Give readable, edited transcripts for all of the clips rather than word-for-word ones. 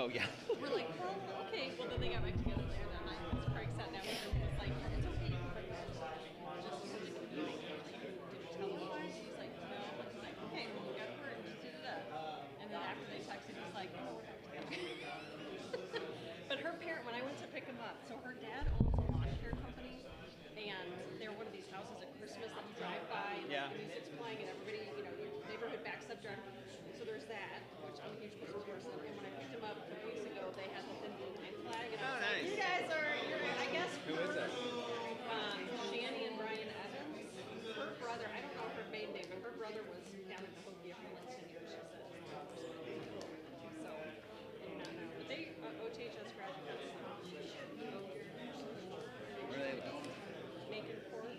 Oh yeah. We're like, well, okay. Well, then they got back together later that night. So Craig sat down with her and was like, it's okay, you can bring this. Just really communicate. Like, did you tell him why? And he's like, no. And he's like, okay, well, you got her and just did that. And then after they texted, he's like, oh, we're back together. But her parent, when I went to pick him up, so her dad owns a lawn care company, and they're one of these houses at Christmas that you drive by, and Yeah. the music's playing, and everybody, your neighborhood backs up driving. So there's that, which I'm a huge Christmas person. And when I picked him up a couple weeks ago, they had the thin blue line flag, and I Oh, was like, nice. you guys are, I guess, Who is it? Shanny and Brian Evans. Her brother, I don't know her maiden name, but her brother was down in Cahokia for like 10 years, she said. So, I do not know. But they, OTHS graduates. Where they live? Macon Court.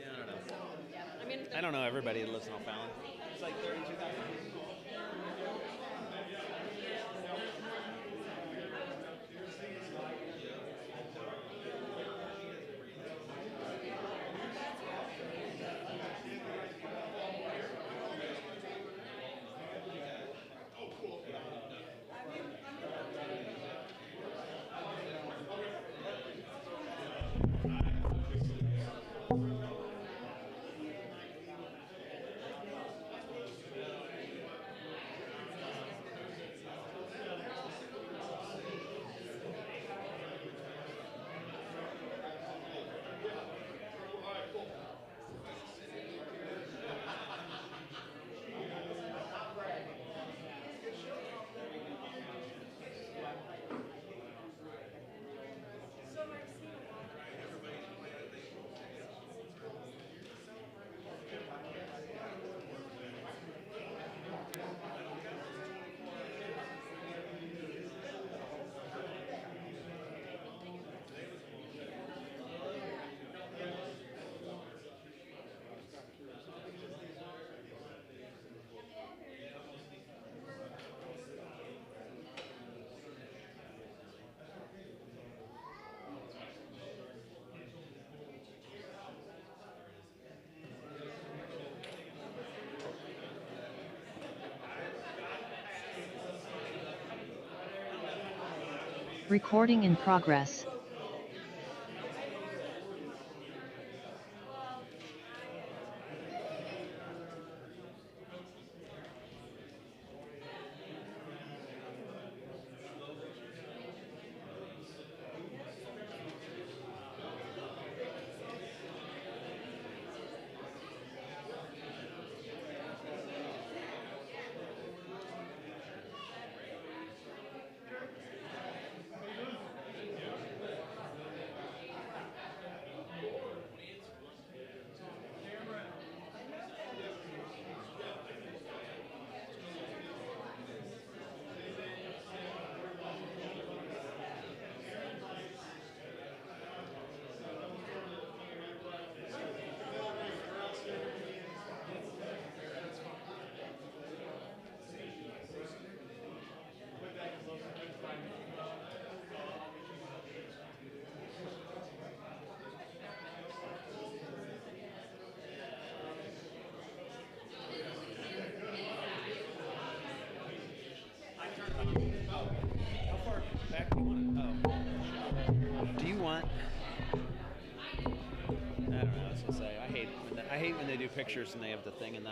Yeah, I don't know. So, yeah. I mean, I don't know everybody that lives in O'Fallon. It's like 32,000 people. Recording in progress. How far back do you want it? Oh. Do you want? I don't know. I was gonna say I hate when they do pictures and they have the thing in the.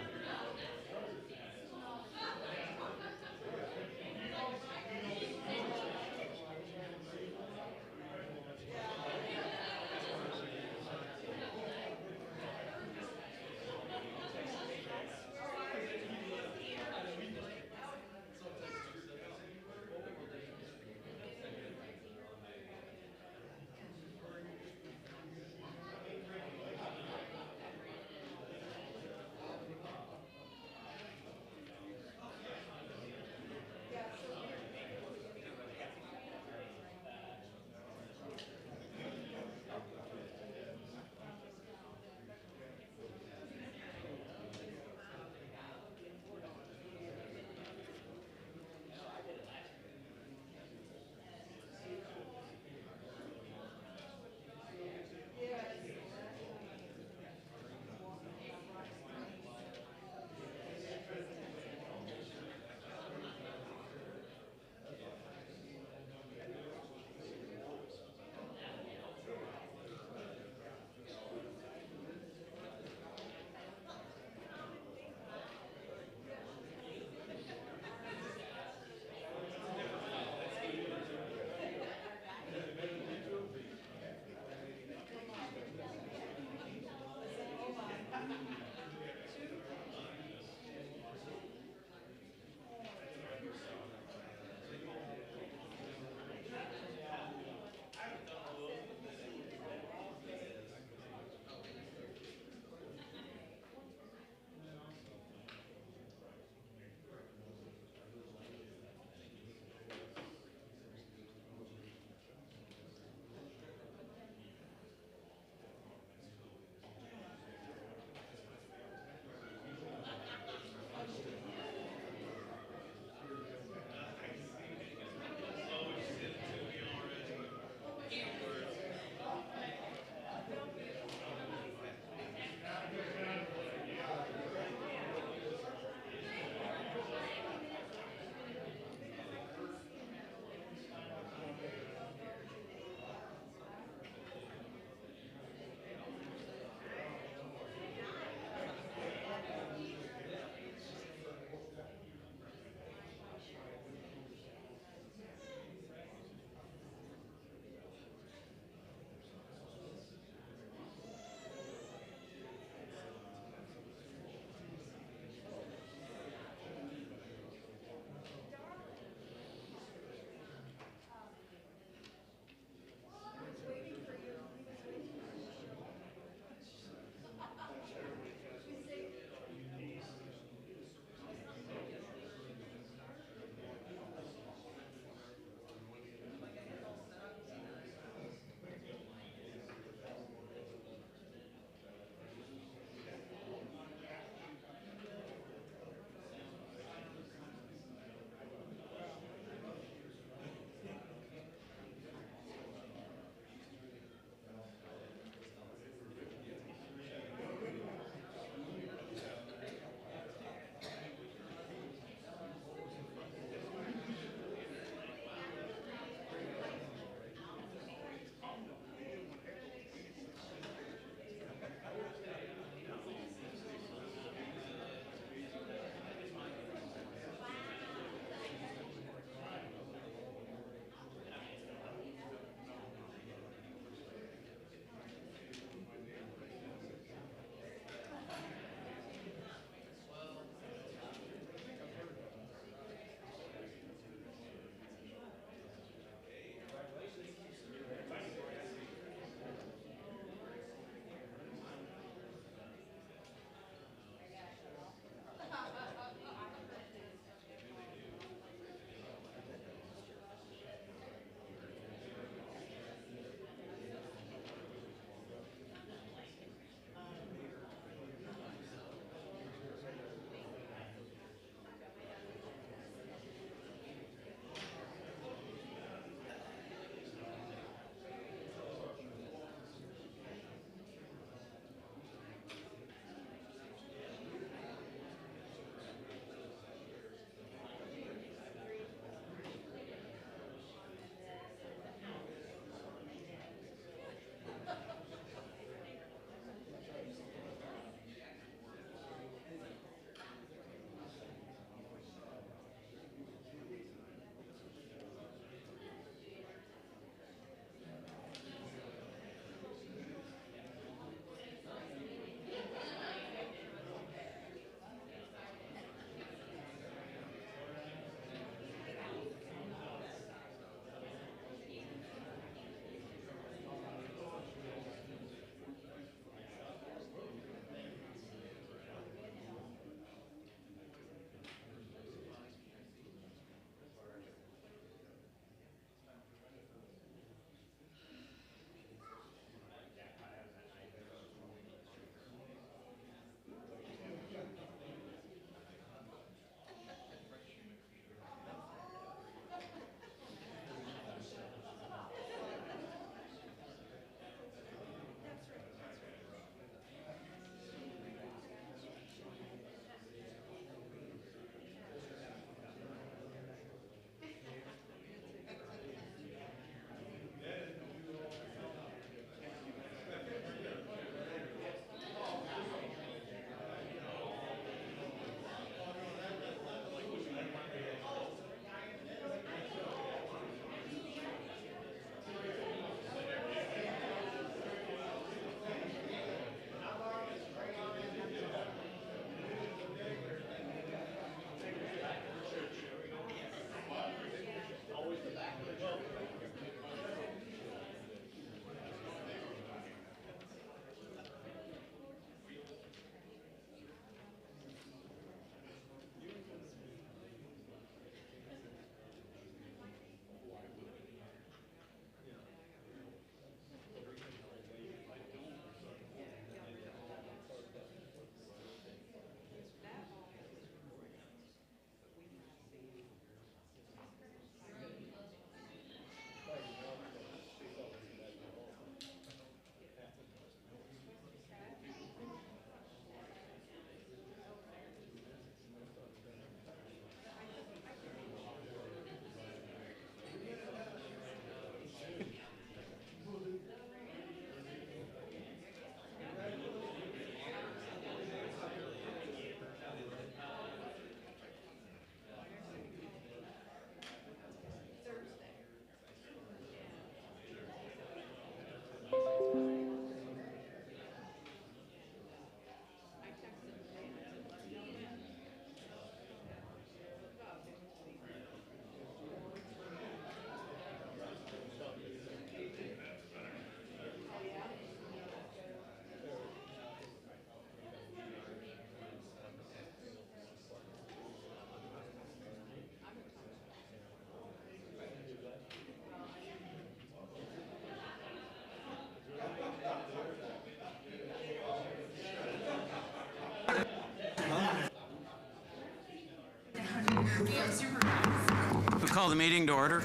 We'll call the meeting to order.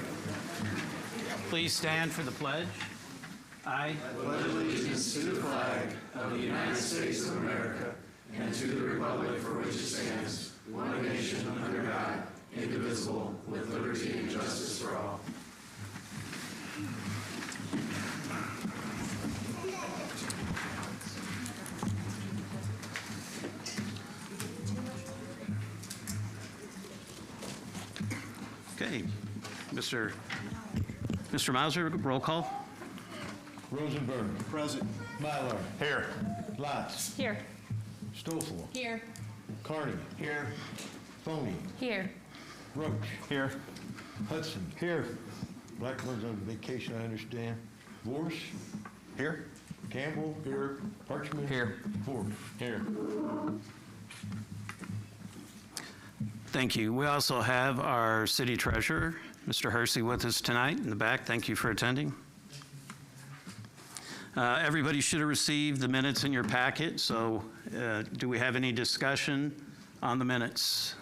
Please stand for the pledge. I Okay, Mr. Mauser, roll call. Rosenberg. Present. Mylar. Here. Lotz. Here. Stoffel. Here. Carney. Here. Phony. Here. Roach. Here. Hudson. Here. Blackburn's on vacation, I understand. Vorse. Here. Campbell. Here. Parchman. Here. Ford. Here. Thank you. We also have our city treasurer, Mr. Hersey, with us tonight in the back. Thank you for attending. Everybody should have received the minutes in your packet, so do we have any discussion on the minutes?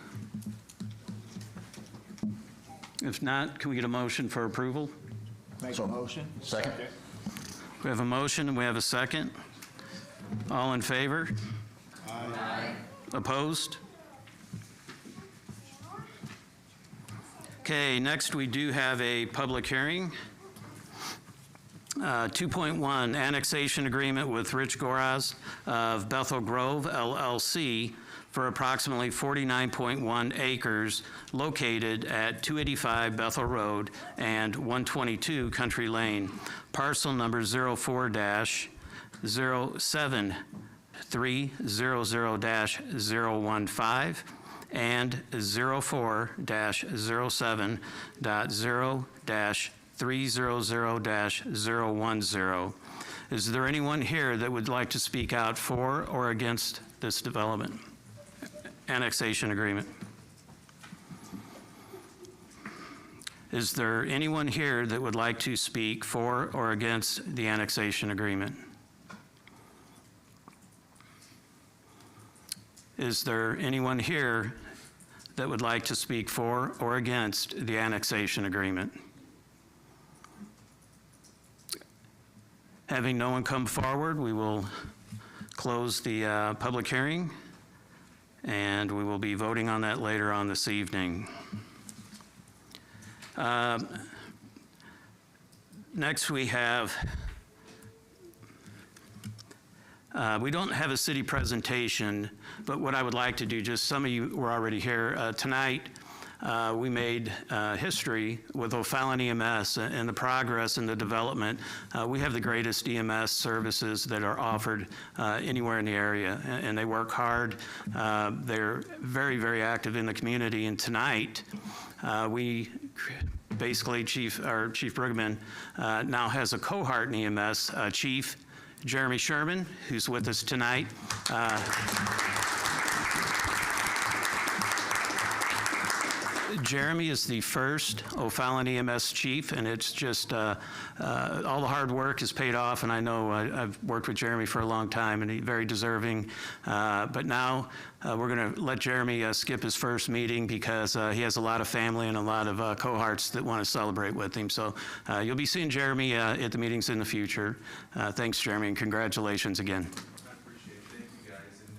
If not, can we get a motion for approval? Make a motion. Second. We have a motion and we have a second. All in favor? Aye. Opposed? Okay, next we do have a public hearing. 2.1, annexation agreement with Rich Goraz of Bethel Grove LLC for approximately 49.1 acres located at 285 Bethel Road and 122 Country Lane, parcel number 04-07300-015 and 04-07.0-300-010. Is there anyone here that would like to speak out for or against this development? Annexation agreement. Is there anyone here that would like to speak for or against the annexation agreement? Is there anyone here that would like to speak for or against the annexation agreement? Having no one come forward, we will close the public hearing, and we will be voting on that later on this evening. Next, we have we don't have a city presentation, but what I would like to do, just some of you were already here tonight, we made history with O'Fallon EMS and the progress and the development. We have the greatest EMS services that are offered anywhere in the area, and they work hard. They're very, very active in the community, and tonight we basically, Chief Bruggeman now has a cohort in EMS, Chief Jeremy Sherman, who's with us tonight. Jeremy is the first O'Fallon EMS chief, and it's just all the hard work has paid off, and I know I've worked with Jeremy for a long time, and he's very deserving. But now we're going to let Jeremy skip his first meeting because he has a lot of family and a lot of cohorts that want to celebrate with him. So you'll be seeing Jeremy at the meetings in the future. Thanks, Jeremy, and congratulations again. I appreciate it. Thank you, guys. And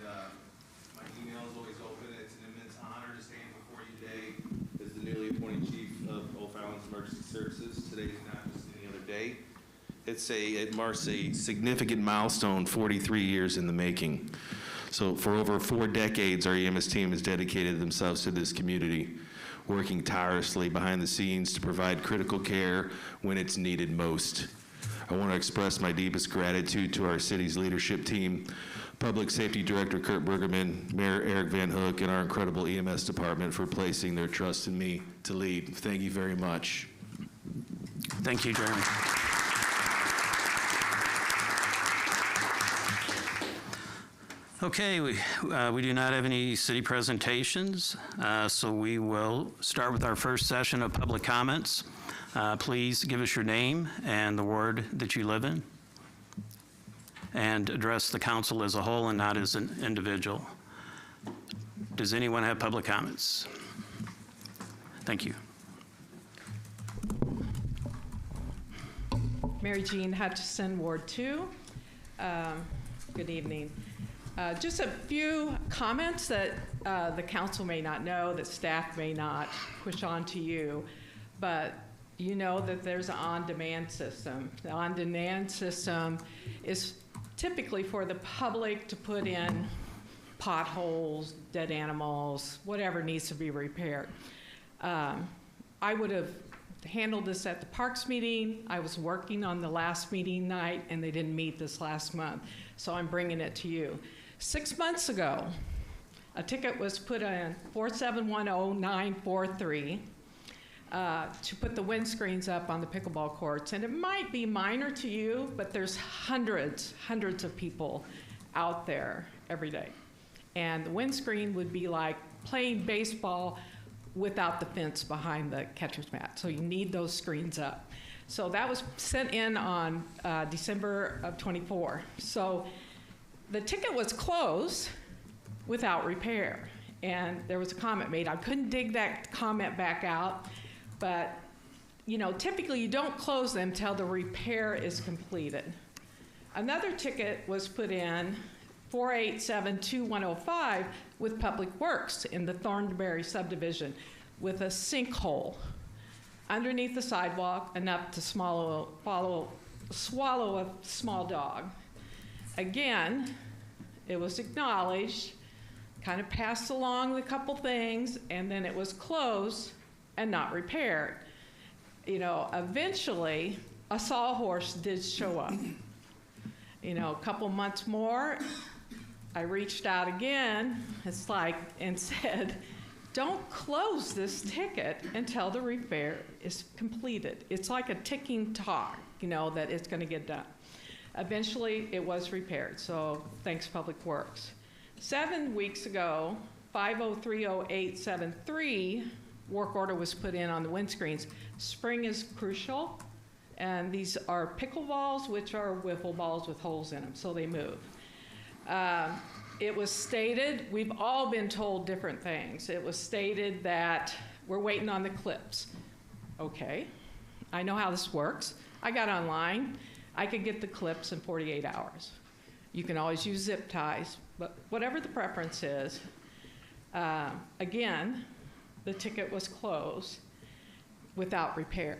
my email is always open. It's an immense honor to stand before you today as the newly appointed chief of O'Fallon's Emergency Services. Today is not just any other day. It marks a significant milestone, 43 years in the making. So for over 4 decades, our EMS team has dedicated themselves to this community, working tirelessly behind the scenes to provide critical care when it's needed most. I want to express my deepest gratitude to our city's leadership team, Public Safety Director Kurt Bruggeman, Mayor Eric Van Hook, and our incredible EMS department for placing their trust in me to lead. Thank you very much. Thank you, Jeremy. Okay, we do not have any city presentations, so we will start with our first session of public comments. Please give us your name and the ward that you live in, and address the council as a whole and not as an individual. Does anyone have public comments? Thank you. Mary Jean Hutchison, Ward 2. Good evening. Just a few comments that the council may not know, that staff may not push on to you, but you know that there's an on-demand system. The on-demand system is typically for the public to put in potholes, dead animals, whatever needs to be repaired. I would have handled this at the Parks meeting. I was working on the last meeting night, and they didn't meet this last month, so I'm bringing it to you. 6 months ago, a ticket was put in 4710943 to put the windscreens up on the pickleball courts, and it might be minor to you, but there's hundreds of people out there every day. And the windscreen would be like playing baseball without the fence behind the catcher's mat. So you need those screens up. So that was sent in on December of 24. So the ticket was closed without repair. And there was a comment made. I couldn't dig that comment back out, but you know, typically you don't close them till the repair is completed. Another ticket was put in 4872105 with Public Works in the Thornberry subdivision with a sinkhole underneath the sidewalk enough to swallow a small dog. Again, it was acknowledged, kind of passed along a couple things, and then it was closed and not repaired. You know, eventually a sawhorse did show up. You know, a couple months more, I reached out again, and said, don't close this ticket until the repair is completed. It's like a ticking clock, you know, that it's going to get done. Eventually, it was repaired, so thanks Public Works. 7 weeks ago, 5030873, work order was put in on the windscreens. Spring is crucial, and these are pickleballs, which are wiffle balls with holes in them, so they move. It was stated, we've all been told different things. It was stated that we're waiting on the clips. Okay, I know how this works. I got online. I could get the clips in 48 hours. You can always use zip ties, but whatever the preference is. Again, the ticket was closed without repair.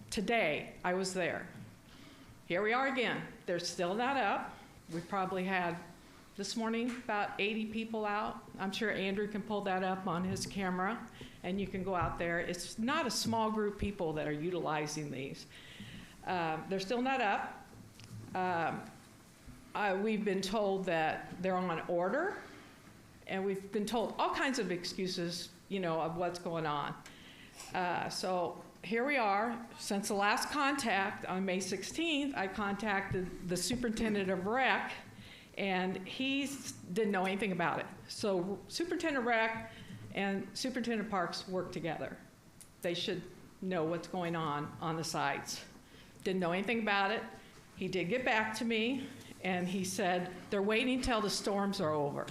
Today, I was there. Here we are again. They're still not up. We probably had, this morning, about 80 people out. I'm sure Andrew can pull that up on his camera, and you can go out there. It's not a small group of people that are utilizing these. They're still not up. We've been told that they're on order, and we've been told all kinds of excuses, you know, of what's going on. So here we are. Since the last contact on May 16th, I contacted the superintendent of rec, and he didn't know anything about it. So superintendent rec and superintendent parks work together. They should know what's going on the sites. Didn't know anything about it. He did get back to me, and he said, they're waiting till the storms are over.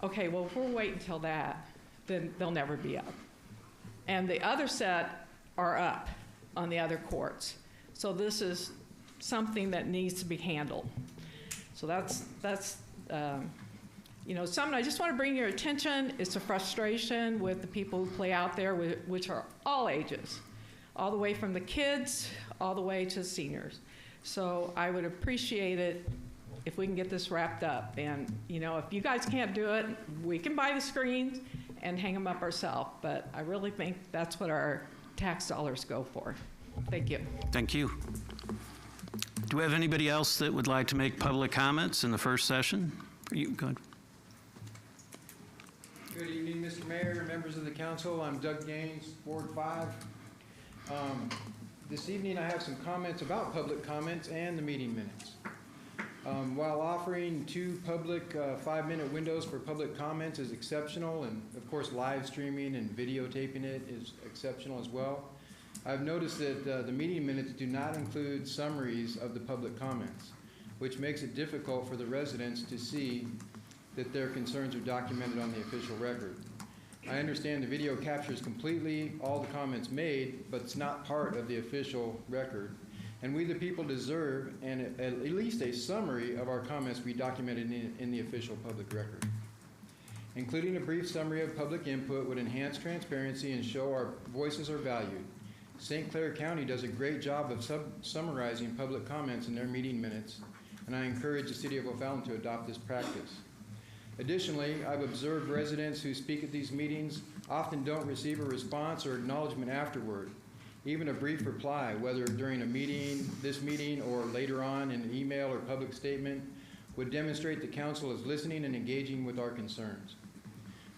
Okay, well, if we're waiting till that, then they'll never be up. And the other set are up on the other courts. So this is something that needs to be handled. So that's you know, something I just want to bring your attention. It's a frustration with the people who play out there, which are all ages, all the way from the kids, all the way to seniors. So I would appreciate it if we can get this wrapped up. And, you know, if you guys can't do it, we can buy the screens and hang them up ourselves. But I really think that's what our tax dollars go for. Thank you. Thank you. Do we have anybody else that would like to make public comments in the first session? You, go ahead. Good evening, Mr. Mayor, members of the council. I'm Doug Gaines, Ward 5. This evening I have some comments about public comments and the meeting minutes. While offering 2 public 5-minute windows for public comments is exceptional, and of course live streaming and videotaping it is exceptional as well, I've noticed that the meeting minutes do not include summaries of the public comments, which makes it difficult for the residents to see that their concerns are documented on the official record. I understand the video captures completely all the comments made, but it's not part of the official record. And we, the people, deserve at least a summary of our comments be documented in the official public record. Including a brief summary of public input would enhance transparency and show our voices are valued. St. Clair County does a great job of summarizing public comments in their meeting minutes, and I encourage the City of O'Fallon to adopt this practice. Additionally, I've observed residents who speak at these meetings often don't receive a response or acknowledgement afterward. Even a brief reply, whether during a meeting, this meeting, or later on in an email or public statement, would demonstrate the council is listening and engaging with our concerns.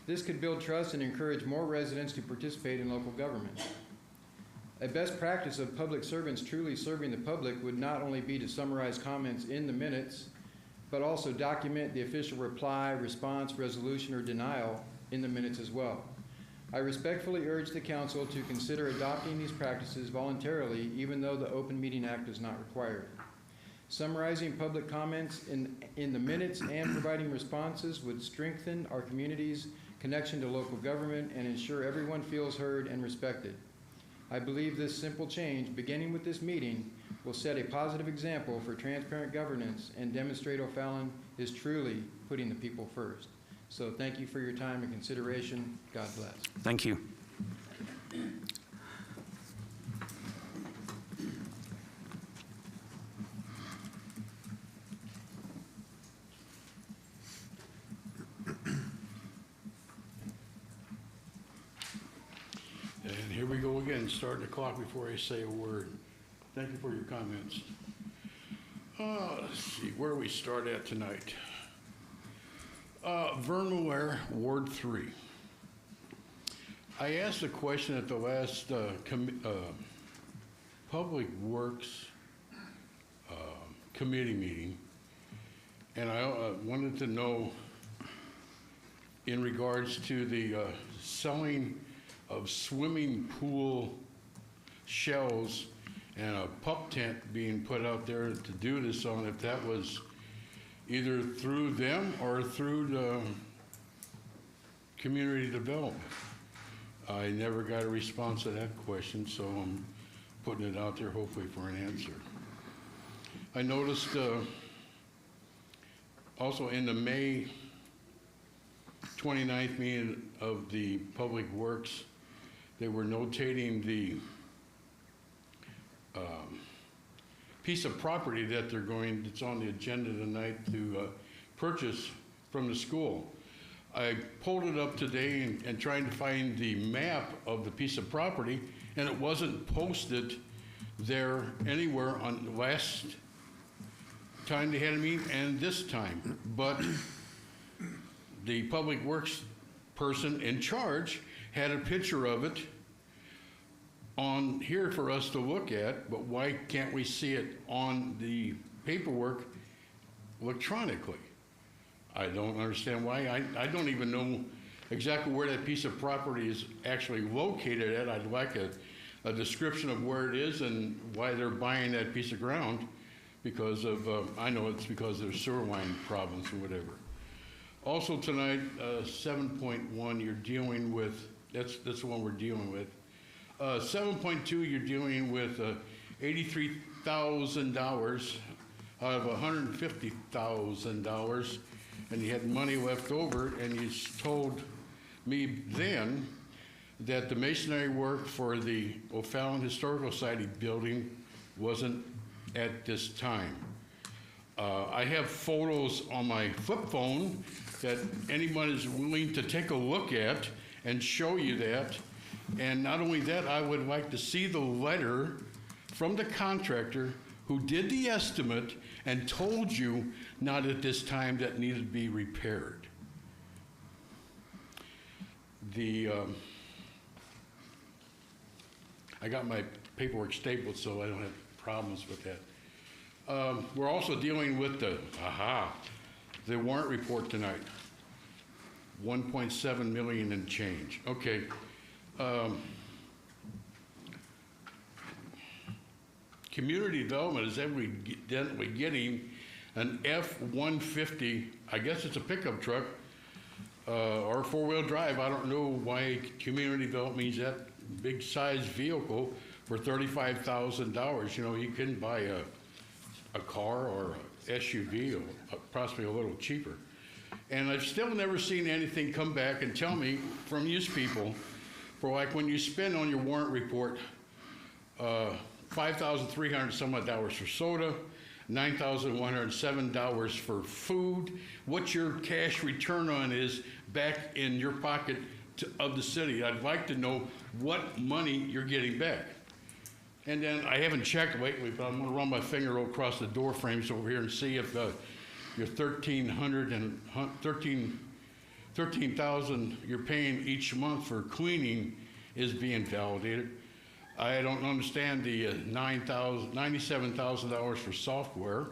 This could build trust and encourage more residents to participate in local government. A best practice of public servants truly serving the public would not only be to summarize comments in the minutes, but also document the official reply, response, resolution, or denial in the minutes as well. I respectfully urge the council to consider adopting these practices voluntarily, even though the Open Meeting Act does not require it. Summarizing public comments in the minutes and providing responses would strengthen our community's connection to local government and ensure everyone feels heard and respected. I believe this simple change, beginning with this meeting, will set a positive example for transparent governance and demonstrate O'Fallon is truly putting the people first. So thank you for your time and consideration. God bless. Thank you. And here we go again, starting the clock before I say a word. Thank you for your comments. Let's see, where do we start at tonight? Vernal Ward 3. I asked a question at the last Public Works Committee meeting, and I wanted to know in regards to the selling of swimming pool shells and a pup tent being put out there to do this on, if that was either through them or through the community development. I never got a response to that question, so I'm putting it out there hopefully for an answer. I noticed also in the May 29th meeting of the Public Works, they were notating the piece of property that it's on the agenda tonight to purchase from the school. I pulled it up today and trying to find the map of the piece of property, and it wasn't posted there anywhere on the last time they had a meeting and this time. But the Public Works person in charge had a picture of it on here for us to look at, but why can't we see it on the paperwork electronically? I don't understand why. I don't even know exactly where that piece of property is actually located at. I'd like a description of where it is and why they're buying that piece of ground, because of, I know it's because of sewer line problems or whatever. Also tonight, 7.1, you're dealing with, that's the one we're dealing with. 7.2, you're dealing with $83,000 out of $150,000, and you had money left over, and you told me then that the masonry work for the O'Fallon Historical Society building wasn't at this time. I have photos on my flip phone that anyone is willing to take a look at and show you that. And not only that, I would like to see the letter from the contractor who did the estimate and told you not at this time that needed to be repaired. I got my paperwork stapled so I don't have problems with that. We're also dealing with the warrant report tonight. 1.7 million and change. Okay. Community development is evidently getting an F-150, I guess it's a pickup truck, or four-wheel drive. I don't know why community development means that big size vehicle for $35,000. You know, you can buy a car or a SUV, or possibly a little cheaper. And I've still never seen anything come back and tell me from you people, for like when you spend on your warrant report, $5,300 some odd dollars for soda, $9,107 for food, what your cash return on is back in your pocket of the city. I'd like to know what money you're getting back. And then I haven't checked lately, but I'm gonna run my finger across the door frames over here and see if your $13,000 you're paying each month for cleaning is being validated. I don't understand the $97,000 for software.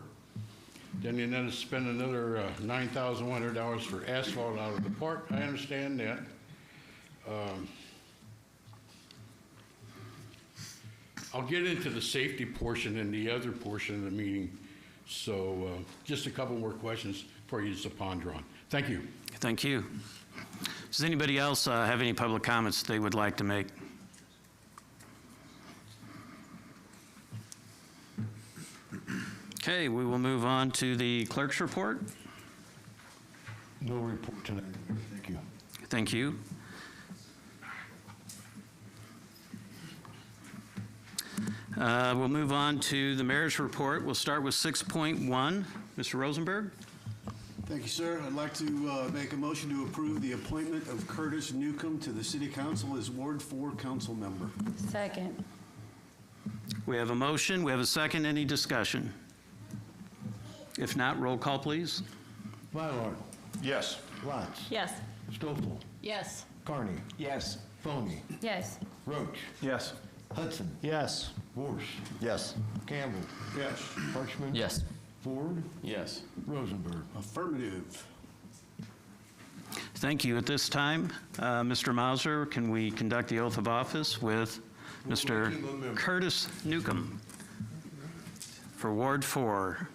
Then you need to spend another $9,100 for asphalt out of the park. I understand that. I'll get into the safety portion and the other portion of the meeting. So just a couple more questions for you to ponder on. Thank you. Thank you. Does anybody else have any public comments they would like to make? Okay, we will move on to the clerk's report. No report tonight. Thank you. Thank you. We'll move on to the mayor's report. We'll start with 6.1. Mr. Rosenberg? Thank you, sir. I'd like to make a motion to approve the appointment of Curtis Newcomb to the City Council as Ward 4 council member. Second. We have a motion. We have a second. Any discussion? If not, roll call, please. Mylard. Yes. Lotz. Yes. Stoffel. Yes. Carney. Yes. Phony. Yes. Roach. Yes. Hudson. Yes. Vorse. Yes. Campbell. Yes. Parchman. Yes. Ford. Yes. Rosenberg. Affirmative. Thank you. At this time, Mr. Mauser, can we conduct the oath of office with Mr. Curtis Newcomb for Ward 4?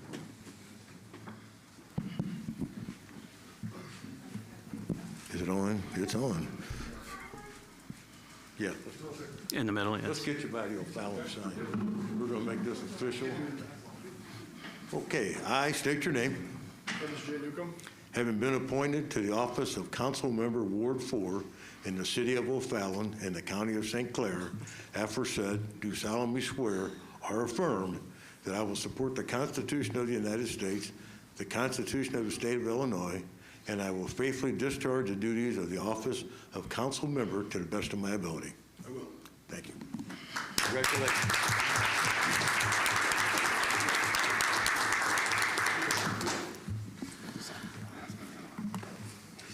Is it on? It's on. Yeah. In the middle, Let's yes. get you by the O'Fallon side. We're going to make this official. Okay, I state your name. Curtis J. Newcomb. Having been appointed to the office of Council Member Ward 4 in the city of O'Fallon and the county of St. Clair, aforesaid, do solemnly swear or affirm that I will support the Constitution of the United States, the Constitution of the state of Illinois, and I will faithfully discharge the duties of the office of council member to the best of my ability. I will. Thank you. Congratulations.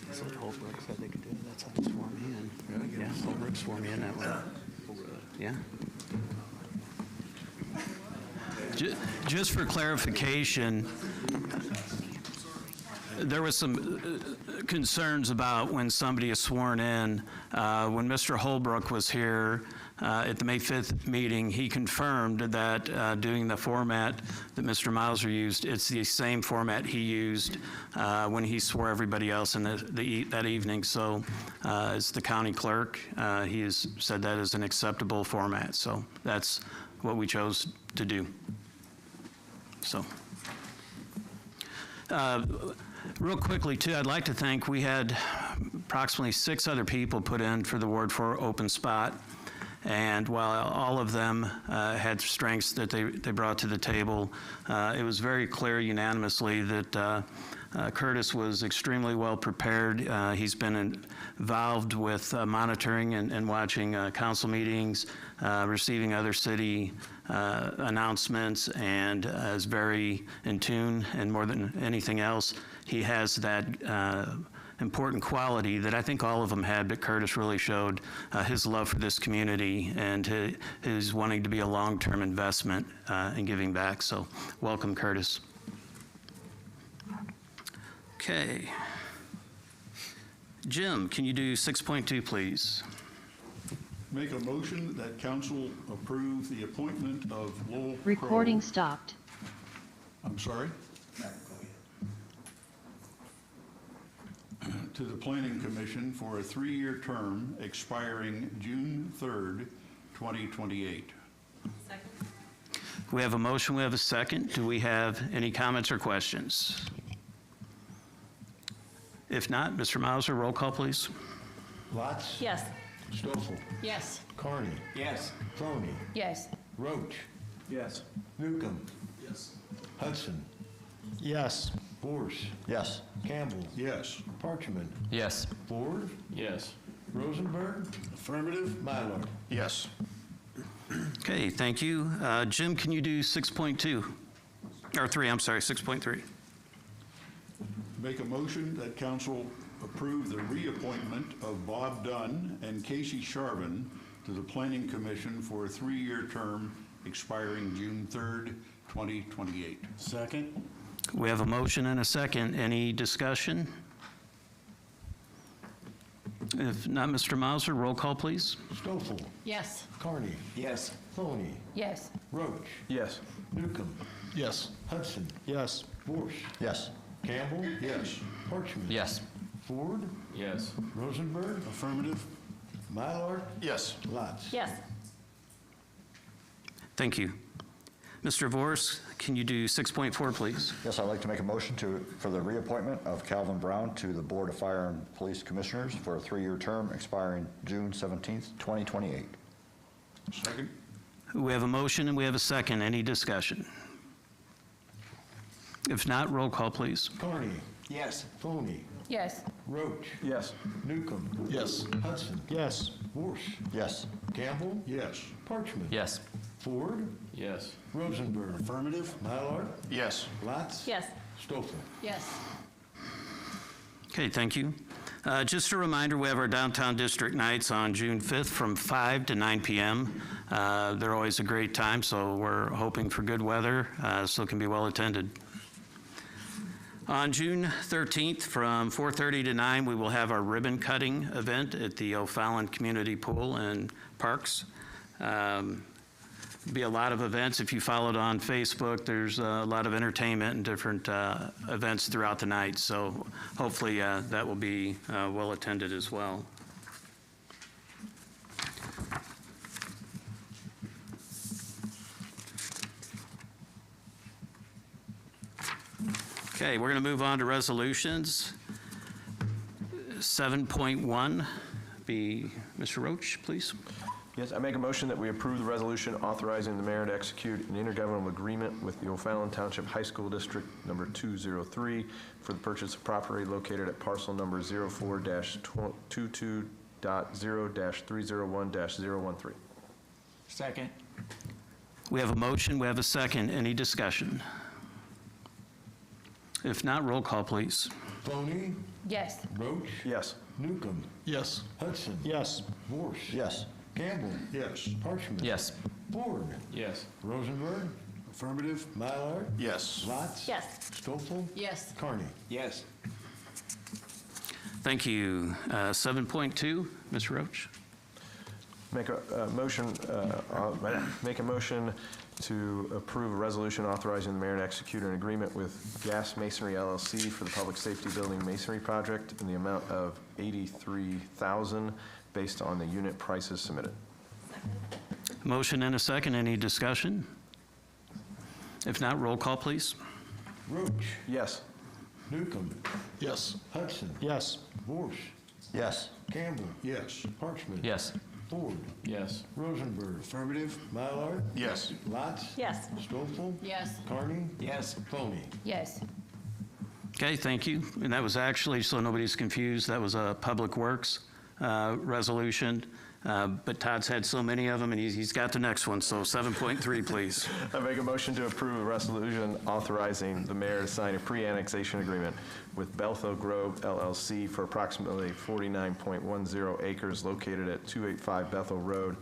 That's what Holbrook said they could do. That's how they swore me in. Yeah, Holbrook swore me in that way. Yeah. Just for clarification, there was some concerns about when somebody is sworn in. When Mr. Holbrook was here at the May 5th meeting, he confirmed that doing the format that Mr. Mauser used, it's the same format he used when he swore everybody else in that evening. So as the county clerk, he has said that is an acceptable format. So that's what we chose to do. So. Real quickly, too, I'd like to thank, we had approximately 6 other people put in for the Ward 4 open spot. And while all of them had strengths that they brought to the table, it was very clear unanimously that Curtis was extremely well prepared. He's been involved with monitoring and watching council meetings, receiving other city announcements, and is very in tune. And more than anything else, he has that important quality that I think all of them had, but Curtis really showed his love for this community and his wanting to be a long-term investment in giving back. So welcome, Curtis. Okay. Jim, can you do 6.2, please? Make a motion that council approve the appointment of Lowell Recording Crowe. stopped. I'm sorry? to the Planning Commission for a 3-year term expiring June 3rd, 2028. Second. We have a motion, we have a second. Do we have any comments or questions? If not, Mr. Mauser, roll call, please. Lots. Yes. Stoffel. Yes. Carney. Yes. Floney. Yes. Roach. Yes. Newcomb. Yes. Hudson. Yes. Vorse. Yes. Campbell. Yes. Parchman. Yes. Ford. Yes. Rosenberg. Affirmative. Mylor. Yes. Okay, thank you. Jim, can you do 6.2? Or 3, I'm sorry, 6.3. Make a motion that council approve the reappointment of Bob Dunn and Casey Sharvin to the Planning Commission for a 3-year term expiring June 3rd, 2028. Second. We have a motion and a second. Any discussion? If not, Mr. Mauser, roll call, please. Stoffel. Yes. Carney. Yes. Floney. Yes. Roach. Yes. Newcomb. Yes. Hudson. Yes. Vorse. Yes. Campbell. Yes. Parchman. Yes. Ford. Yes. Rosenberg. Affirmative. Mylor. Yes. Lots. Yes. Thank you. Mr. Vorse, can you do 6.4, please? Yes, I'd like to make a motion for the reappointment of Calvin Brown to the Board of Fire and Police Commissioners for a 3-year term expiring June 17th, 2028. Second. We have a motion and we have a second. Any discussion? If not, roll call, please. Carney. Yes. Floney. Yes. Roach. Yes. Newcomb. Yes. Hudson. Yes. Vorse. Yes. Campbell. Yes. Parchman. Yes. Ford. Yes. Rosenberg. Affirmative. Mylor. Yes. Lots. Yes. Stoffel. Yes. Okay, thank you. Just a reminder, we have our Downtown District Nights on June 5th from 5 to 9 p.m. They're always a great time, so we're hoping for good weather, so it can be well attended. On June 13th, from 4:30 to 9, we will have our ribbon cutting event at the O'Fallon Community Pool and Parks. Be a lot of events. If you followed on Facebook, there's a lot of entertainment and different events throughout the night. So hopefully that will be well attended as well. Okay, we're going to move on to resolutions. 7.1 be Mr. Roach, please. Yes, I make a motion that we approve the resolution authorizing the mayor to execute an intergovernmental agreement with the O'Fallon Township High School District number 203 for the purchase of property located at parcel number 04-22.0-301-013. Second. We have a motion, we have a second. Any discussion? If not, roll call, please. Floney. Yes. Roach. Yes. Newcomb. Yes. Hudson. Yes. Vorse. Yes. Campbell. Yes. Parchman. Yes. Ford. Yes. Rosenberg. Affirmative. Mylor. Yes. Lots. Yes. Stoffel. Yes. Carney. Yes. Thank you. 7.2, Ms. Roach. Make a motion to approve a resolution authorizing the mayor to execute an agreement with Gas Masonry LLC for the Public Safety Building Masonry Project in the amount of $83,000 based on the unit prices submitted. Motion and a second. Any discussion? If not, roll call, please. Roach. Yes. Newcomb. Yes. Hudson. Yes. Vorse. Yes. Campbell. Yes. Parchman. Yes. Ford. Yes. Rosenberg. Affirmative. Mylor. Yes. Lots. Yes. Stoffel. Yes. Carney. Yes. Floney. Yes. Okay, thank you. And that was actually, so nobody's confused, that was a Public Works resolution. But Todd's had so many of them, and he's got the next one. So 7.3, please. I make a motion to approve a resolution authorizing the mayor to sign a pre-annexation agreement with Bethel Grove LLC for approximately 49.10 acres located at 285 Bethel Road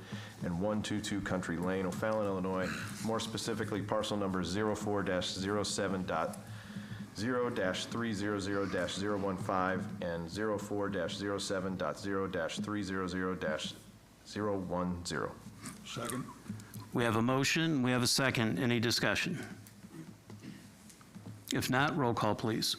and 122 Country Lane, O'Fallon, Illinois. More specifically, parcel number 04-07.0-300-015 and 04-07.0-300-010. Second. We have a motion, we have a second. Any discussion? If not, roll call, please.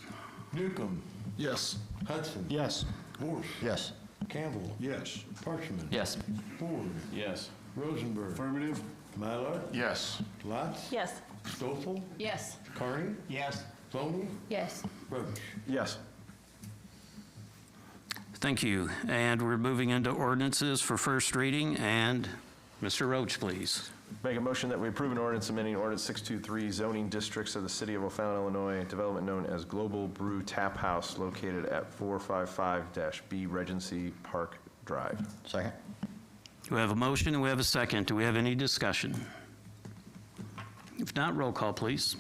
Newcomb. Yes. Hudson. Yes. Vorse. Yes. Campbell. Yes. Parchman. Yes. Ford. Yes. Rosenberg. Affirmative. Mallard. Yes. Lotz. Yes. Stoffel. Yes. Carney. Yes. Floney. Yes. Roach. Yes. Thank you. And we're moving into ordinances for first reading, and Mr. Roach, please. Make a motion that we approve an ordinance amending ordinance 623 zoning districts of the city of O'Fallon, Illinois, development known as Global Brew Tap House located at 455-B Regency Park Drive. Second? We have a motion and we have a second. Do we have any discussion? If not, roll call, please.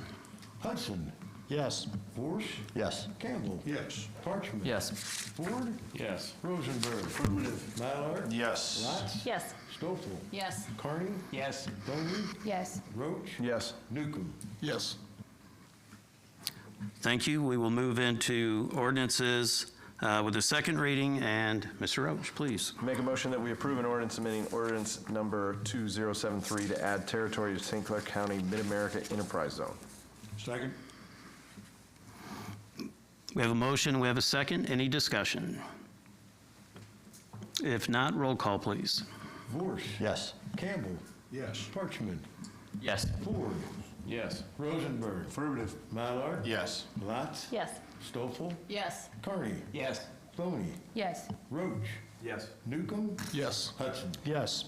Hudson. Yes. Vorse. Yes. Campbell. Yes. Parchman. Yes. Ford. Yes. Rosenberg. Affirmative. Mallard. Yes. Lotz. Yes. Stoffel. Yes. Carney. Yes. Floney. Yes. Roach. Yes. Newcomb. Yes. Thank you. We will move into ordinances with a second reading, and Mr. Roach, please. Make a motion that we approve an ordinance amending ordinance number 2073 to add territory to St. Clair County Mid-America Enterprise Zone. Second? We have a motion, we have a second. Any discussion? If not, roll call, please. Vorse. Yes. Campbell. Yes. Parchman. Yes. Ford. Yes. Rosenberg. Affirmative. Mallard. Yes. Lotz. Yes. Stoffel. Yes. Carney. Yes. Floney. Yes. Roach. Yes. Newcomb. Yes. Hudson. Yes.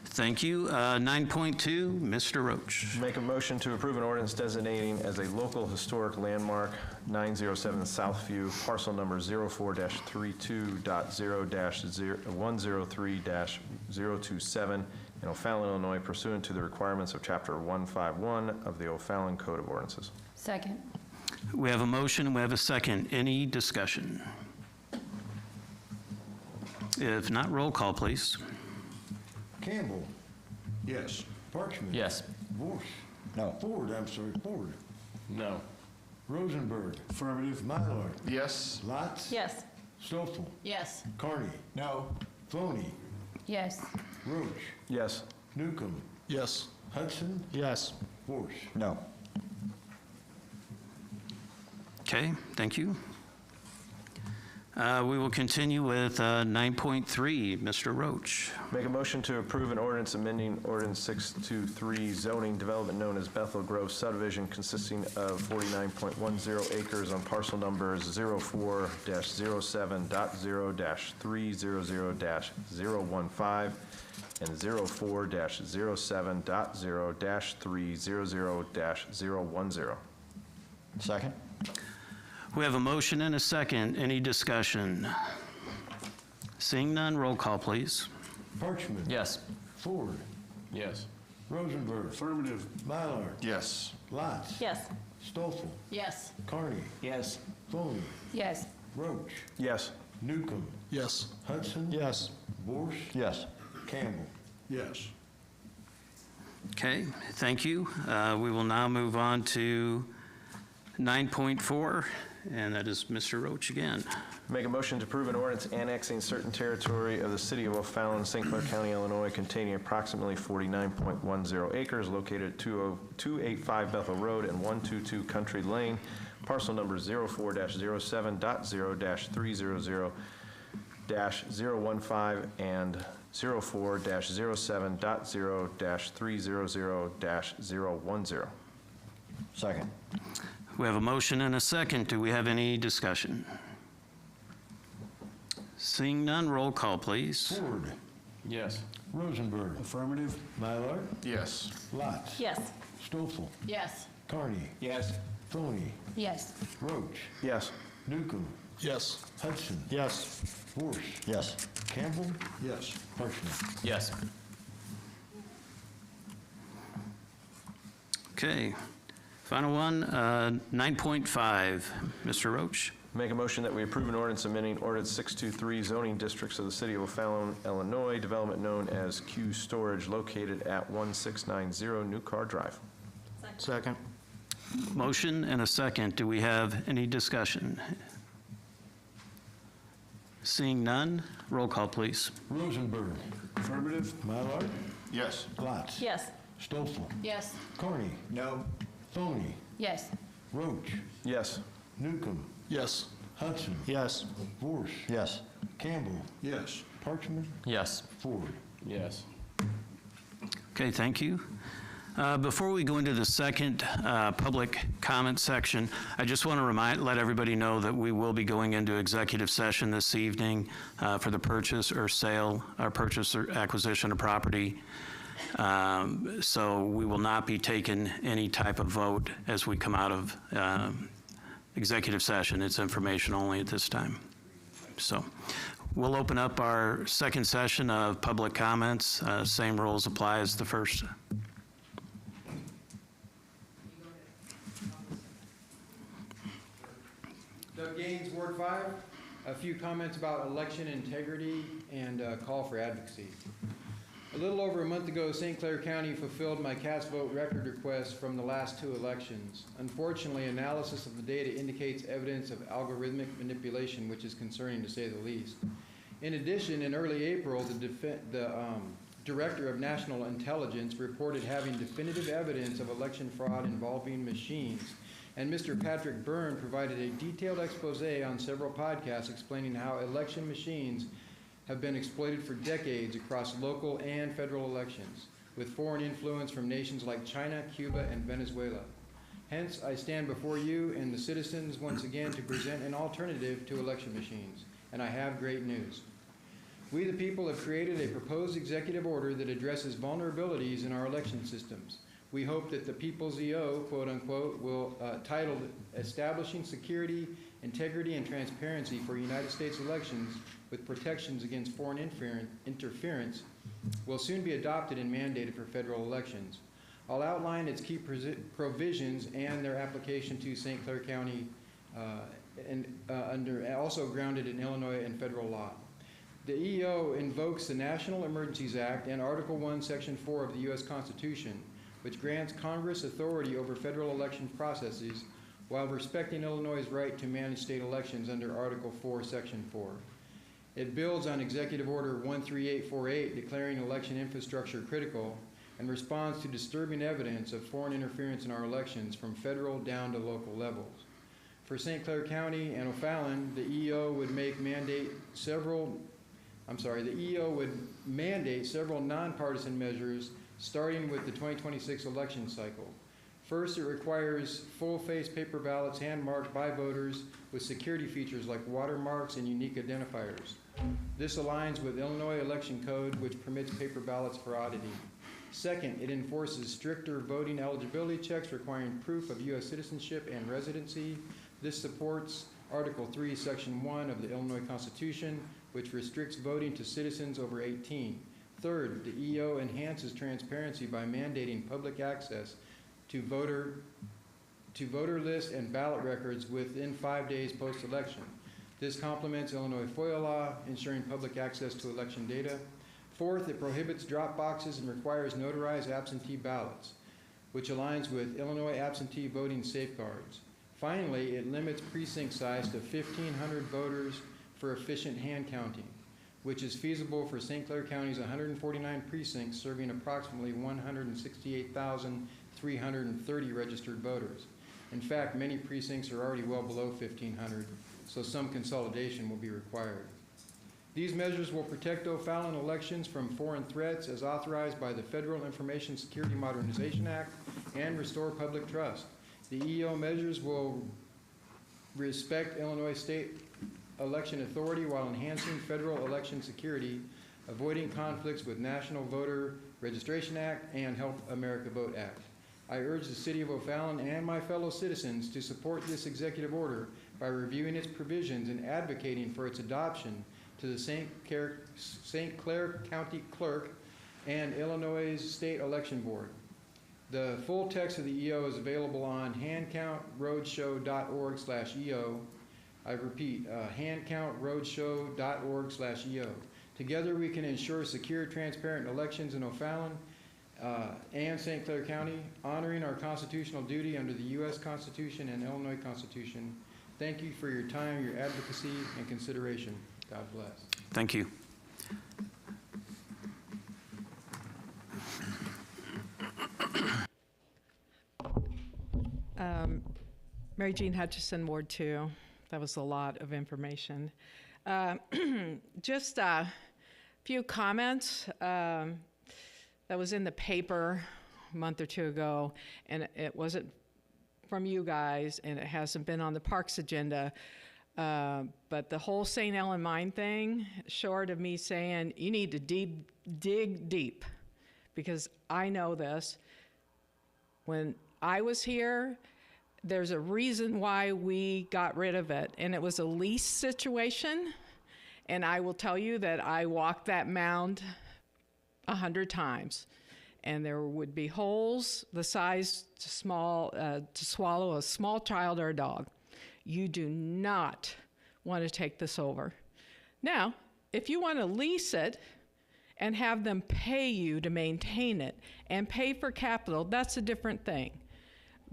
Thank you. 9.2, Mr. Roach. Make a motion to approve an ordinance designating as a local historic landmark 907 Southview, parcel number 04-32.0-103-027 in O'Fallon, Illinois, pursuant to the requirements of Chapter 151 of the O'Fallon Code of Ordinances. Second. We have a motion, we have a second. Any discussion? If not, roll call, please. Campbell. Yes. Parchman. Yes. Vorse. No. Ford. Ford. No. Rosenberg. Affirmative. Mallard. Yes. Lotz. Yes. Stoffel. Yes. Carney. No. Floney. Yes. Roach. Yes. Newcomb. Yes. Hudson. Yes. Vorse. No. Okay, thank you. We will continue with 9.3, Mr. Roach. Make a motion to approve an ordinance amending ordinance 623 zoning development known as Bethel Grove subdivision consisting of 49.10 acres on parcel numbers 04-07.0-300-015 and 04-07.0-300-010. Second? We have a motion and a second. Any discussion? Seeing none, roll call, please. Parchman. Yes. Ford. Yes. Rosenberg. Affirmative. Mallard. Yes. Lotz. Yes. Stoffel. Yes. Carney. Yes. Floney. Yes. Roach. Yes. Newcomb. Yes. Hudson. Yes. Vorse. Yes. Campbell. Yes. Okay, thank you. We will now move on to 9.4, and that is Mr. Roach again. Make a motion to approve an ordinance annexing certain territory of the city of O'Fallon, St. Clair County, Illinois, containing approximately 49.10 acres located at 285 Bethel Road and 122 Country Lane, parcel number 04-07.0-300-015 and 04-07.0-300-010. Second? We have a motion and a second. Do we have any discussion? Seeing none, roll call, please. Ford. Yes. Rosenberg. Affirmative. Mallard. Yes. Lotz. Yes. Stoffel. Yes. Carney. Yes. Floney. Yes. Roach. Yes. Newcomb. Yes. Hudson. Yes. Vorse. Yes. Campbell. Yes. Parchman. Yes. Okay. Final one, 9.5. Mr. Roach. Make a motion that we approve an ordinance amending ordinance 623 zoning districts of the city of O'Fallon, Illinois, development known as Q Storage located at 1690 New Car Drive. Second? Motion and a second. Do we have any discussion? Seeing none, roll call, please. Rosenberg. Affirmative. Mallard. Yes. Lotz. Yes. Stoffel. Yes. Carney. No. Floney. Yes. Roach. Yes. Newcomb. Yes. Hudson. Yes. Vorse. Yes. Campbell. Yes. Parchman. Yes. Ford. Yes. Okay, thank you. Before we go into the second public comment section, I just want to let everybody know that we will be going into executive session this evening for the purchase or sale, or purchase or acquisition of property. So we will not be taking any type of vote as we come out of executive session. It's information only at this time. So we'll open up our second session of public comments. Same rules apply as the first. Doug Gaines, Ward 5. A few comments about election integrity and call for advocacy. A little over a month ago, St. Clair County fulfilled my cast vote record request from the last 2 elections. Unfortunately, analysis of the data indicates evidence of algorithmic manipulation, which is concerning to say the least. In addition, in early April, the Director of National Intelligence reported having definitive evidence of election fraud involving machines. And Mr. Patrick Byrne provided a detailed expose on several podcasts explaining how election machines have been exploited for decades across local and federal elections, with foreign influence from nations like China, Cuba, and Venezuela. Hence, I stand before you and the citizens once again to present an alternative to election machines. And I have great news. We the people have created a proposed executive order that addresses vulnerabilities in our election systems. We hope that the People's EO, quote unquote, will, titled Establishing Security, Integrity, and Transparency for United States Elections with Protections Against Foreign Interference, will soon be adopted and mandated for federal elections. I'll outline its key provisions and their application to St. Clair County, also grounded in Illinois and federal law. The EO invokes the National Emergencies Act and Article 1, Section 4 of the U.S. Constitution, which grants Congress authority over federal election processes while respecting Illinois' right to manage state elections under Article 4, Section 4. It builds on Executive Order 13848, declaring election infrastructure critical, and responds to disturbing evidence of foreign interference in our elections from federal down to local levels. For St. Clair County and O'Fallon, the EO would mandate several nonpartisan measures starting with the 2026 election cycle. First, it requires full-face paper ballots hand-marked by voters with security features like watermarks and unique identifiers. This aligns with Illinois Election Code, which permits paper ballots for auditing. Second, it enforces stricter voting eligibility checks requiring proof of U.S. citizenship and residency. This supports Article 3, Section 1 of the Illinois Constitution, which restricts voting to citizens over 18. Third, the EO enhances transparency by mandating public access to voter lists and ballot records within 5 days post-election. This complements Illinois FOIA law, ensuring public access to election data. Fourth, it prohibits drop boxes and requires notarized absentee ballots, which aligns with Illinois absentee voting safeguards. Finally, it limits precinct size to 1,500 voters for efficient hand counting, which is feasible for St. Clair County's 149 precincts serving approximately 168,330 registered voters. In fact, many precincts are already well below 1,500, so some consolidation will be required. These measures will protect O'Fallon elections from foreign threats as authorized by the Federal Information Security Modernization Act and restore public trust. The EO measures will respect Illinois state election authority while enhancing federal election security, avoiding conflicts with National Voter Registration Act and Help America Vote Act. I urge the City of O'Fallon and my fellow citizens to support this executive order by reviewing its provisions and advocating for its adoption to the St. Clair County Clerk and Illinois State Election Board. The full text of the EO is available on handcountroadshow.org/EO. I repeat, handcountroadshow.org/EO. Together we can ensure secure, transparent elections in O'Fallon and St. Clair County, honoring our constitutional duty under the U.S. Constitution and Illinois Constitution. Thank you for your time, your advocacy, and consideration. God bless. Thank you. Mary Jean Hutchison, Ward 2. that was a lot of information. Just a few comments. That was in the paper a month or two ago, and it wasn't from you guys, and it hasn't been on the parks agenda. But the whole St. Ellen mine thing, short of me saying you need to dig deep, because I know this. When I was here, there's a reason why we got rid of it, and it was a lease situation. And I will tell you that I walked that mound 100 times, and there would be holes the size to swallow a small child or a dog. You do not want to take this over. Now, if you want to lease it and have them pay you to maintain it and pay for capital, that's a different thing.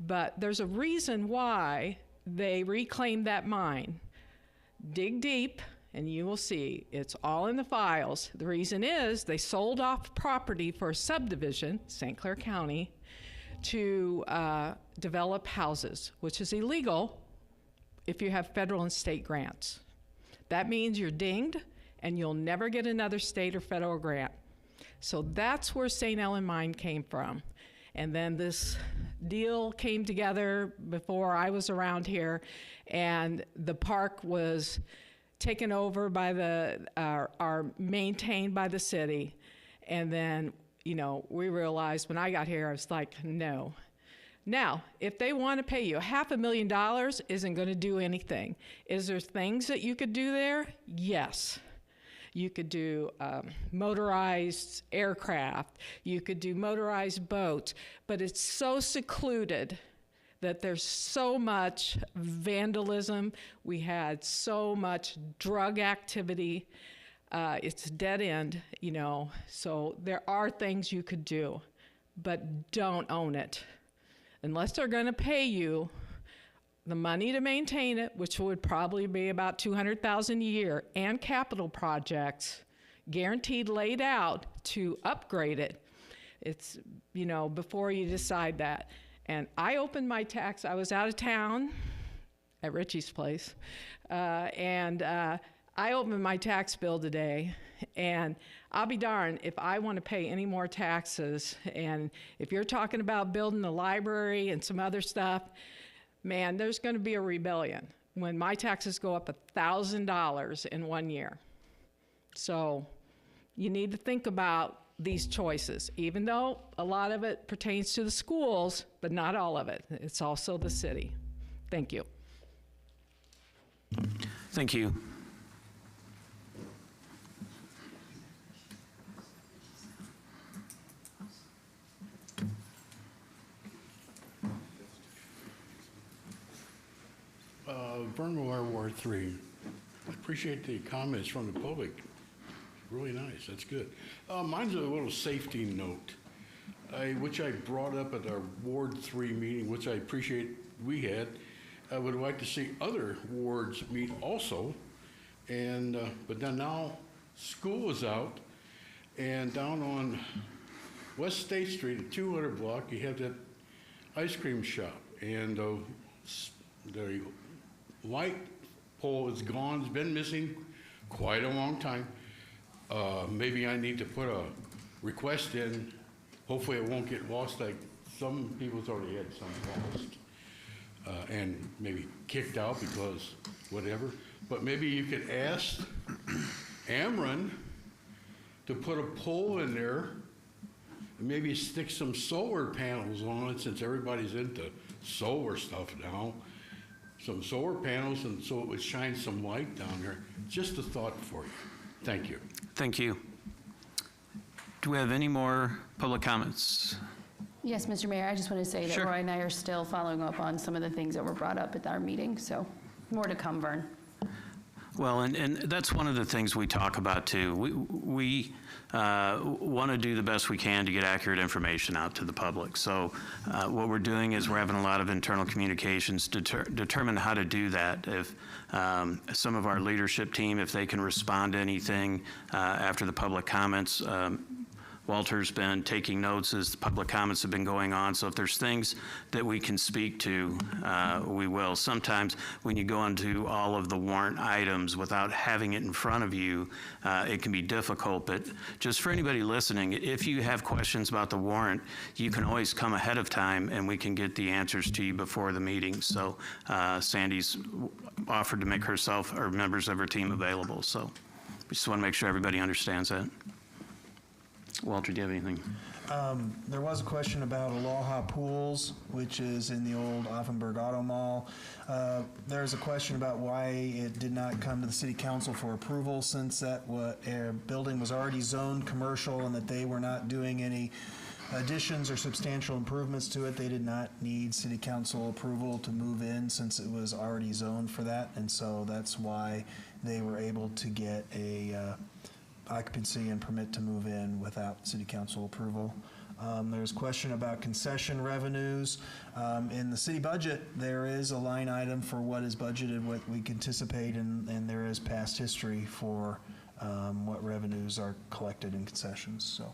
But there's a reason why they reclaimed that mine. Dig deep, and you will see it's all in the files. The reason is they sold off property for a subdivision, St. Clair County, to develop houses, which is illegal if you have federal and state grants. That means you're dinged and you'll never get another state or federal grant. So that's where St. Ellen Mine came from. And then this deal came together before I was around here, and the park was taken over by maintained by the city. And then, you know, we realized when I got here, I was like, no. Now, if they want to pay you $500,000 isn't going to do anything. Is there things that you could do there? Yes. You could do motorized aircraft. You could do motorized boats. But it's so secluded that there's so much vandalism. We had so much drug activity. It's dead end, you know. So there are things you could do, but don't own it. Unless they're going to pay you the money to maintain it, which would probably be about $200,000 a year, and capital projects guaranteed laid out to upgrade it. It's, you know, before you decide that. And I opened my tax, I was out of town at Richie's place, and I opened my tax bill today, and I'll be darned if I want to pay any more taxes. And if you're talking about building the library and some other stuff, man, there's going to be a rebellion when my taxes go up $1,000 in 1 year. So you need to think about these choices, even though a lot of it pertains to the schools, but not all of it. It's also the city. Thank you. Thank you. Vern Moore, Ward 3. I appreciate the comments from the public. Really nice. That's good. Mine's a little safety note, which I brought up at our Ward 3 meeting, which I appreciate we had. I would like to see other wards meet also. And but then now school is out, and down on West State Street, at 200 block, you have that ice cream shop, and the light pole is gone. It's been missing quite a long time. Maybe I need to put a request in. Hopefully it won't get lost like some people's already had some lost. And maybe kicked out because whatever. But maybe you could ask Ameren to put a pole in there and maybe stick some solar panels on it, since everybody's into solar stuff now. Some solar panels, and so it would shine some light down there. Just a thought for you. Thank you. Thank you. Do we have any more public comments? Yes, Mr. Mayor, I just want to say that Sure. Roy and I are still following up on some of the things that were brought up at our meeting, so more to come, Vern. Well, and that's one of the things we talk about too. We want to do the best we can to get accurate information out to the public. So what we're doing is we're having a lot of internal communications to determine how to do that. If some of our leadership team, if they can respond to anything after the public comments, Walter's been taking notes as the public comments have been going on, so if there's things that we can speak to, we will. Sometimes when you go into all of the warrant items without having it in front of you, it can be difficult, but just for anybody listening, if you have questions about the warrant, you can always come ahead of time and we can get the answers to you before the meeting. So Sandy's offered to make herself or members of her team available, so we just want to make sure everybody understands that. Walter, do you have anything? There was a question about Aloha Pools, which is in the old Offenburg Auto Mall. There's a question about why it did not come to the city council for approval, since that building was already zoned commercial and that they were not doing any additions or substantial improvements to it. They did not need city council approval to move in since it was already zoned for that, and so that's why they were able to get a occupancy and permit to move in without city council approval. There's a question about concession revenues. In the city budget, there is a line item for what is budgeted, what we anticipate, and there is past history for what revenues are collected in concessions. So.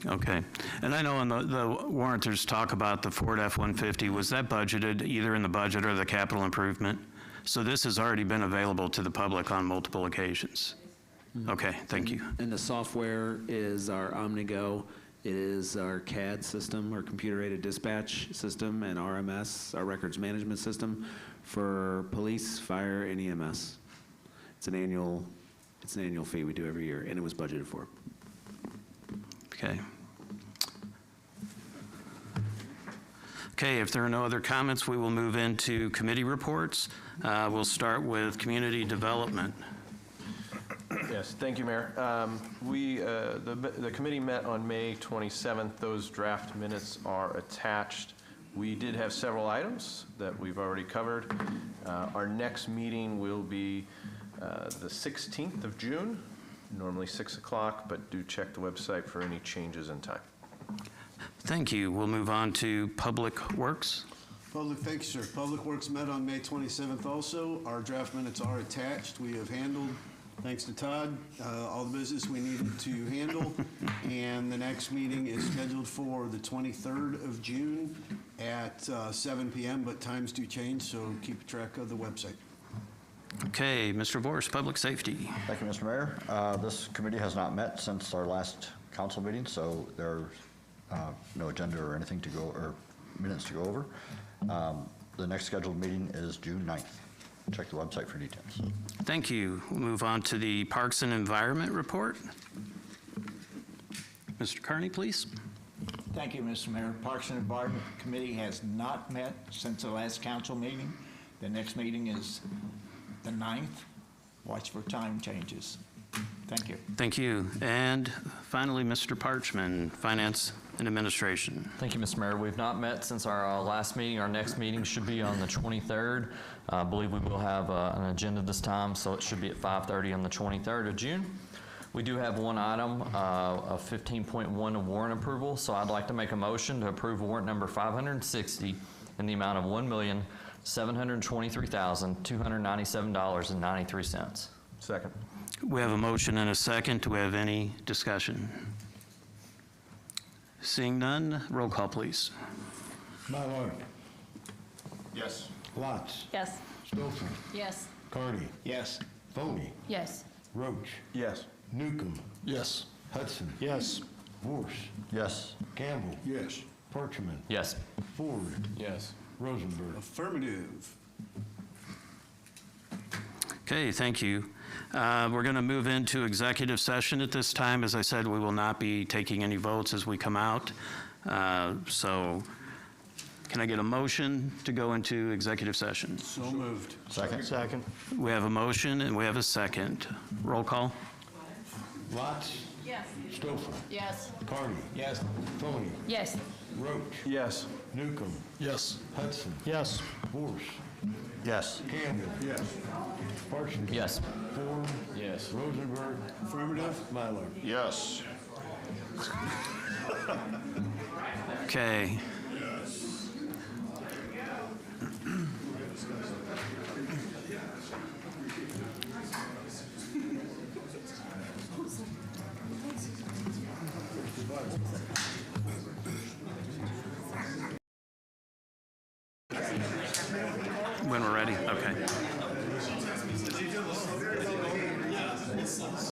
Okay. And I know in the warrant there's talk about the Ford F-150. Was that budgeted either in the budget or the capital improvement? So this has already been available to the public on multiple occasions. Okay, thank you. And the software is our OmniGo. It is our CAD system, our computer-aided dispatch system, and RMS, our records management system for police, fire, and EMS. It's an annual fee we do every year, and it was budgeted for. Okay. Okay, if there are no other comments, we will move into committee reports. We'll start with community development. Yes, thank you, Mayor. The committee met on May 27th. Those draft minutes are attached. We did have several items that we've already covered. Our next meeting will be the 16th of June, normally 6 o'clock, but do check the website for any changes in time. Thank you. We'll move on to Public Works. Thank you, sir. Public Works met on May 27th also. Our draft minutes are attached. We have handled, thanks to Todd, all the business we needed to handle. And the next meeting is scheduled for the 23rd of June at 7 p.m., but times do change, so keep track of the website. Okay, Mr. Vorse, Public Safety. Thank you, Mr. Mayor. This committee has not met since our last council meeting, so there's no agenda or anything to go, or minutes to go over. The next scheduled meeting is June 9th. Check the website for details. Thank you. We'll move on to the Parks and Environment Report. Mr. Carney, please. Thank you, Mr. Mayor. Parks and Environment Committee has not met since the last council meeting. The next meeting is the 9th. Watch for time changes. Thank you. Thank you. And finally, Mr. Parchman, Finance and Administration. Thank you, Mr. Mayor. We've not met since our last meeting. Our next meeting should be on the 23rd. I believe we will have an agenda this time, so it should be at 5:30 on the 23rd of June. We do have one item of 15.1 of warrant approval, so I'd like to make a motion to approve warrant number 560 in the amount of $1,723,297.93. Second. We have a motion and a second. Do we have any discussion? Seeing none, roll call, please. Mylard. Yes. Lotz. Yes. Stouffer. Yes. Carney. Yes. Foney. Yes. Roach. Yes. Newcomb. Yes. Hudson. Yes. Vorse. Yes. Campbell. Yes. Parchman. Yes. Ford. Yes. Rosenberg. Affirmative. Okay, thank you. We're going to move into executive session at this time. As I said, we will not be taking any votes as we come out. So can I get a motion to go into executive session? So moved. Second. Second. We have a motion and we have a second. Roll call. Lotz. Yes. Stouffer. Yes. Carney. Yes. Foney. Yes. Roach. Yes. Newcomb. Yes. Hudson. Yes. Vorse. Yes. Campbell. Yes. Parchman. Yes. Ford. Yes. Rosenberg. Affirmative. Mylard. Yes. Okay. Aye.